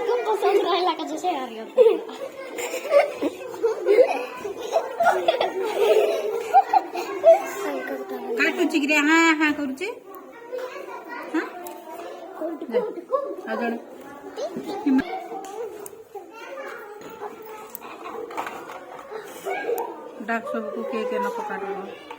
तुमको समझ रहा है जैसे आ रही हो काटुची कि हाँ हाँ करुचे हाँ जन डाक सबको के न पकाड़